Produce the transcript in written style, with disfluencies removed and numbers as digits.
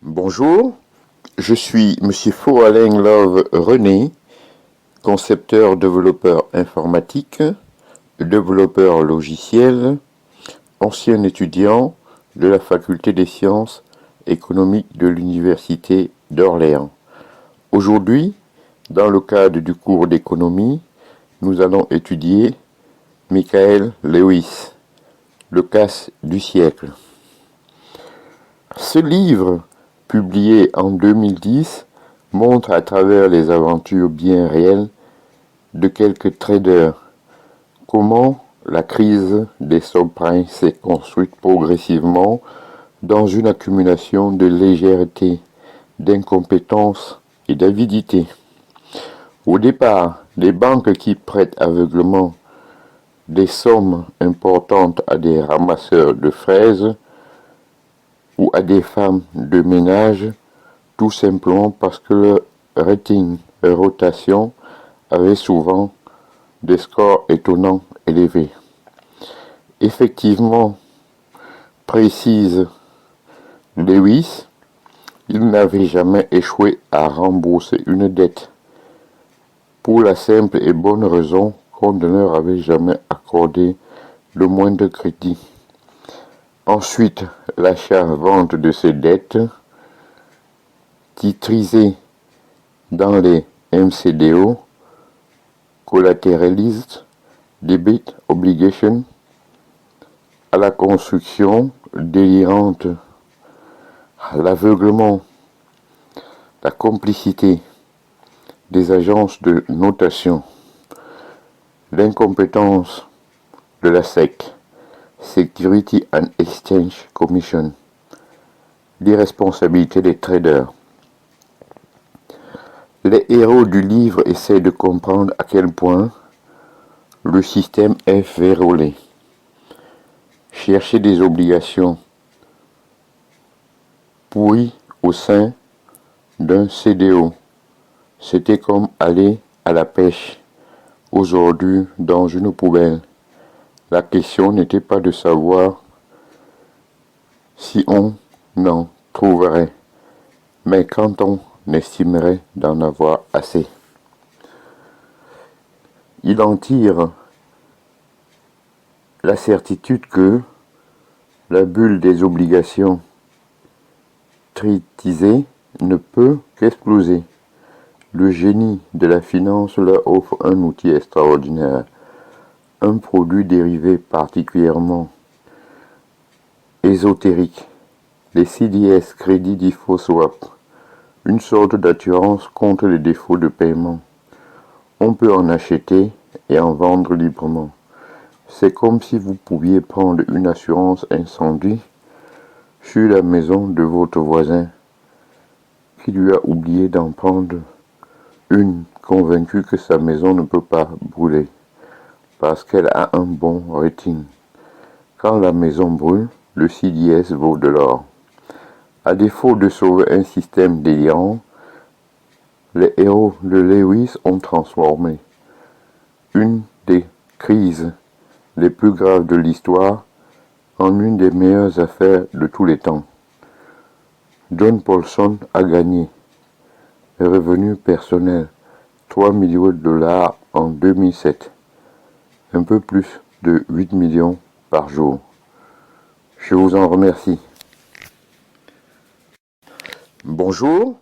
Bonjour, je suis Monsieur Faux-Alain Love René, concepteur-développeur informatique, développeur logiciel, ancien étudiant de la Faculté des sciences économiques de l'Université d'Orléans. Aujourd'hui, dans le cadre du cours d'économie, nous allons étudier Michael Lewis, Le casse du siècle. Ce livre, publié en 2010, montre à travers les aventures bien réelles de quelques traders comment la crise des subprimes s'est construite progressivement dans une accumulation de légèreté, d'incompétence et d'avidité. Au départ, les banques qui prêtent aveuglément des sommes importantes à des ramasseurs de fraises ou à des femmes de ménage, tout simplement parce que leur rating et rotation avaient souvent des scores étonnants élevés. Effectivement, précise Lewis, il n'avait jamais échoué à rembourser une dette, pour la simple et bonne raison qu'on ne leur avait jamais accordé le moindre crédit. Ensuite, l'achat-vente de ces dettes, titrisées dans les MCDO, Collateralized Debit Obligation, à la construction délirante, à l'aveuglement, la complicité des agences de notation, l'incompétence de la SEC, Security and Exchange Commission, l'irresponsabilité des traders. Les héros du livre essaient de comprendre à quel point le système est vérolé. Chercher des obligations pourries au sein d'un CDO, c'était comme aller à la pêche aujourd'hui dans une poubelle. La question n'était pas de savoir si on en trouverait, mais quand on estimerait d'en avoir assez. Il en tire la certitude que la bulle des obligations tritisées ne peut qu'exploser. Le génie de la finance leur offre un outil extraordinaire, un produit dérivé particulièrement ésotérique, les CDS Credit Default Swap, une sorte d'assurance contre les défauts de paiement. On peut en acheter et en vendre librement. C'est comme si vous pouviez prendre une assurance incendie sur la maison de votre voisin qui lui a oublié d'en prendre une, convaincu que sa maison ne peut pas brûler parce qu'elle a un bon rating. Quand la maison brûle, le CDS vaut de l'or. À défaut de sauver un système délirant, les héros de Lewis ont transformé une des crises les plus graves de l'histoire en une des meilleures affaires de tous les temps. John Paulson a gagné. Revenu personnel, 3 millions de dollars en 2007. Un peu plus de 8 millions par jour. Je vous en remercie. Bonjour,